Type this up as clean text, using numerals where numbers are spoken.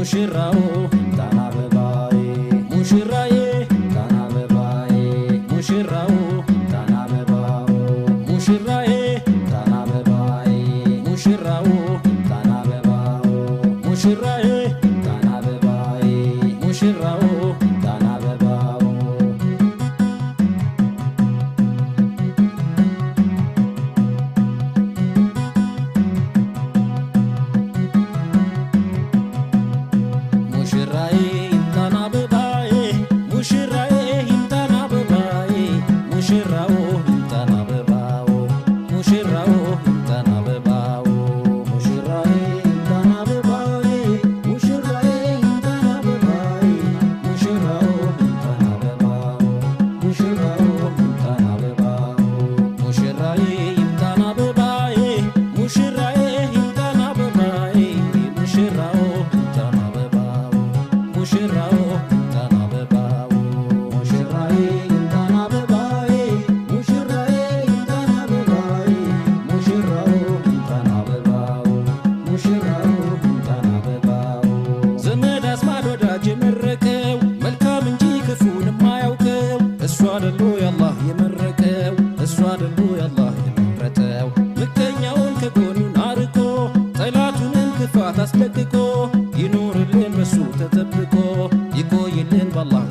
ሙሽራው ጣና አበባዬ ሙሽራዬ ጣና አበባዬ ሙሽራው ጣና አበባው ሙሽራዬ ጣና አበባዬ ሙሽራው ጣና አበባው ሙሽራዬ ጣና አበባዬ ሙሽራው ጣና አበባው ሙሽራዬ ጣና አበባዬ ሙሽራዬ ጣና አበባዬ ሙሽራው ጣና አበባው ሙሽራው ጣና አበባው ሙሽራዬ ጣና አበባዬ ሙሽራዬ ጣና አበባዬ ሙሽራው ጣና አበባው ሙሽራው ጣና አበባው ሙሽራዬ ጣና አበባዬ ሙሽራዬ ጣና አበባዬ ሙሽራው ጣና አበባው ሙሽራው ጣና አበባው ሙሽራዬ ጣና አበባዬ ሙሽራዬ ጣና አበባዬ ሙሽራው ጣና አበባው ሙሽራው ጣና አበባው ዘመድ አዝማድ ወዳጅ የመረቀው መልካም እንጂ ክፉን የማያውቀው እሱ አይደል ያላህ የመረቀው እሱ አይደል ያላህ የመረጠው ምቀኛውን ከጎኑን አርቆ ጠላቱንም ክፋት አስለቅቆ ይኑርልን በሱ ተጠብቆ ይቆይልን በአላህ